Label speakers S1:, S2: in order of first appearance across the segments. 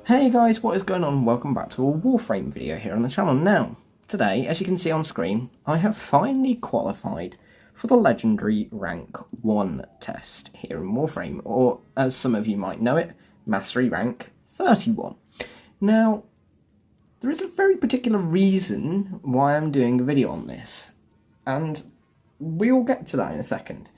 S1: Hey guys, what is going on? Welcome back to a Warframe video here on the channel. Now, today, as you can see on screen, I have finally qualified for the legendary rank 1 test here in Warframe, or as some of you might know it, mastery rank 31. Now, there is a very particular reason why I'm doing a video on this, and we'll get to that in a second.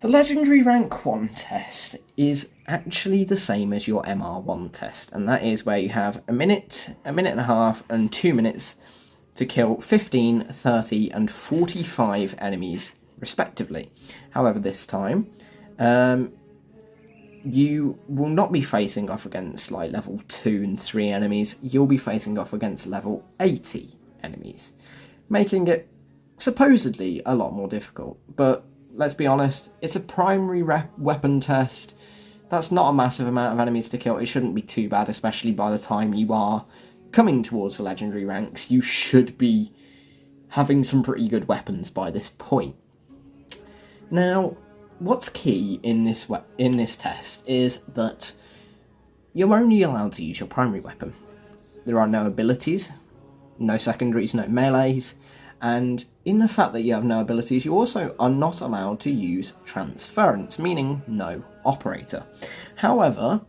S1: The legendary rank 1 test is actually the same as your LR1 test, and that is where you have a minute and a half, and 2 minutes to kill 15, 30, and 45 enemies, respectively. However, this time, you will not be facing off against like level 2 and 3 enemies, you'll be facing off against level 80 enemies, making it supposedly a lot more difficult, but let's be honest, it's a primary weapon test. That's not a massive amount of enemies to kill. It shouldn't be too bad, especially by the time you are coming towards the legendary ranks. You should be having some pretty good weapons by this point. Now, what's key in this test is that you're only allowed to use your primary weapon. There are no abilities, no secondaries, no melees, and in the fact that you have no abilities, you also are not allowed to use transference, meaning no operator. However,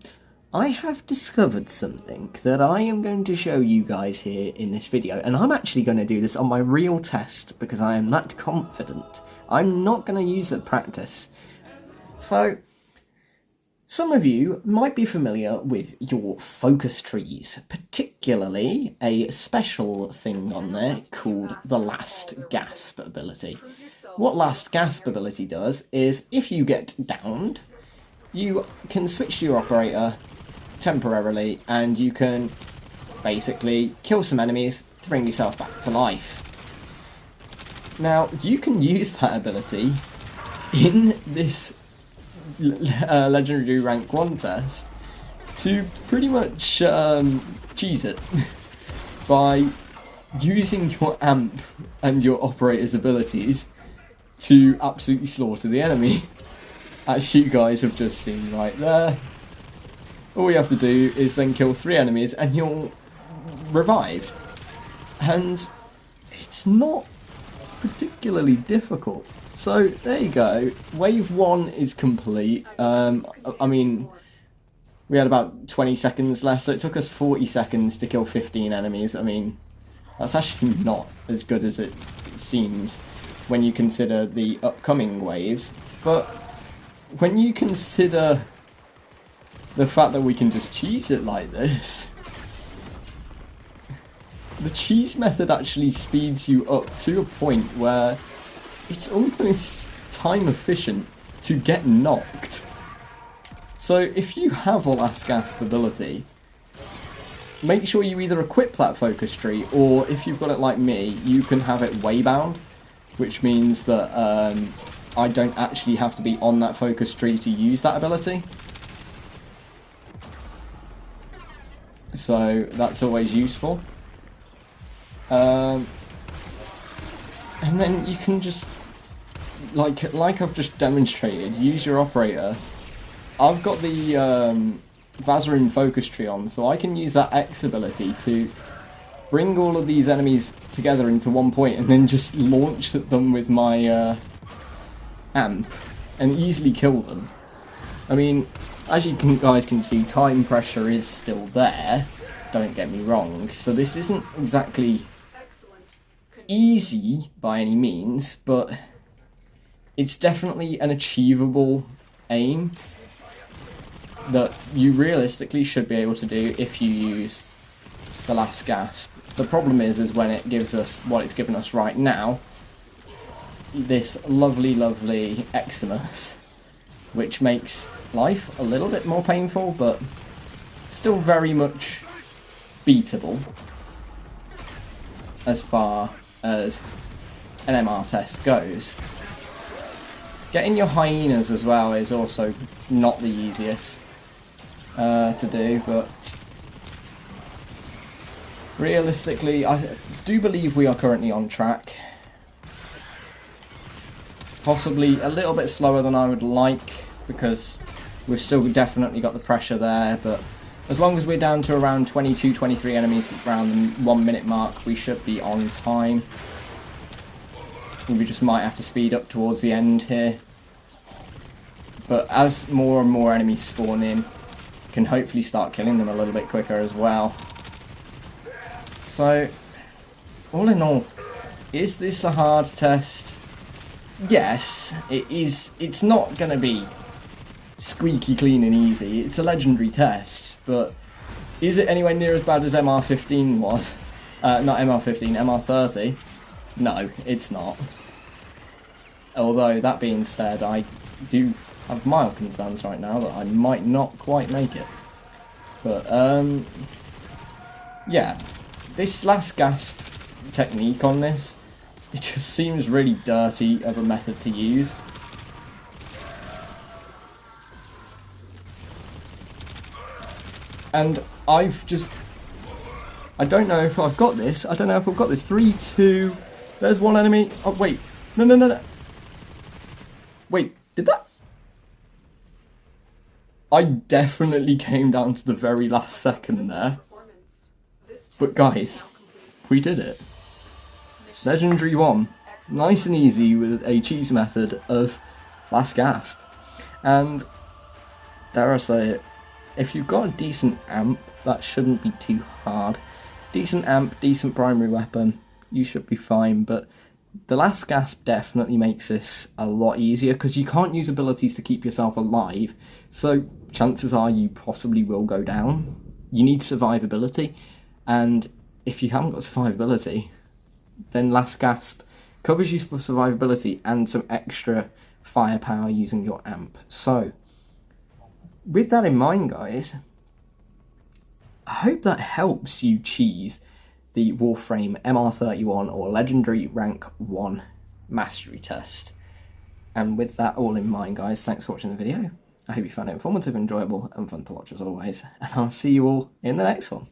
S1: I have discovered something that I am going to show you guys here in this video, and I'm actually going to do this on my real test because I am that confident. I'm not going to use it practice. So, some of you might be familiar with your focus trees, particularly a special thing on there called the Last Gasp ability. What Last Gasp ability does is, if you get downed, you can switch to your operator temporarily and you can basically kill some enemies to bring yourself back to life. Now, you can use that ability in this legendary rank 1 test to pretty much cheese it by using your amp and your operator's abilities to absolutely slaughter the enemy, as you guys have just seen right there. All you have to do is then kill 3 enemies and you're revived, and it's not particularly difficult. So, there you go, wave 1 is complete. I mean, we had about 20 seconds left, so it took us 40 seconds to kill 15 enemies. I mean, that's actually not as good as it seems when you consider the upcoming waves, but when you consider the fact that we can just cheese it like this, the cheese method actually speeds you up to a point where it's almost time efficient to get knocked. So if you have the Last Gasp ability, make sure you either equip that focus tree, or if you've got it like me, you can have it waybound, which means that I don't actually have to be on that focus tree to use that ability. So that's always useful. And then you can just, like I've just demonstrated, use your operator. I've got the Vazarin focus tree on, so I can use that X ability to bring all of these enemies together into one point and then just launch at them with my amp and easily kill them. I mean, as you guys can see, time pressure is still there, don't get me wrong, so this isn't exactly easy by any means, but it's definitely an achievable aim that you realistically should be able to do if you use the Last Gasp. The problem is when it gives us what it's given us right now, this lovely Eximus, which makes life a little bit more painful, but still very much beatable as far as an MR test goes. Getting your hyenas as well is also not the easiest to do, but realistically I do believe we are currently on track. Possibly a little bit slower than I would like, because we've still definitely got the pressure there, but As long as we're down to around 22, 23 enemies around the 1 minute mark, we should be on time. We just might have to speed up towards the end here. But as more and more enemies spawn in, can hopefully start killing them a little bit quicker as well. So, all in all, is this a hard test? Yes, it is. It's not going to be squeaky clean and easy. It's a legendary test, but is it anywhere near as bad as MR15 was? Not MR15, MR30? No, it's not. Although, that being said, I do have mild concerns right now that I might not quite make it. But, yeah, this last gasp technique on this, it just seems really dirty of a method to use. And I don't know if I've got this. I don't know if I've got this. 3, 2, there's one enemy. Oh, wait. No. Wait, did that? I definitely came down to the very last second there. But guys, we did it. Legendary 1. Nice and easy with a cheese method of last gasp. And, dare I say it, if you've got a decent amp, that shouldn't be too hard. Decent amp, decent primary weapon, you should be fine, but the last gasp definitely makes this a lot easier, because you can't use abilities to keep yourself alive, so chances are you possibly will go down. You need survivability, and if you haven't got survivability, then last gasp covers you for survivability and some extra firepower using your amp. So, with that in mind, guys, I hope that helps you cheese the Warframe MR31 or Legendary Rank 1 Mastery Test. And with that all in mind, guys, thanks for watching the video. I hope you found it informative, enjoyable, and fun to watch as always. And I'll see you all in the next one.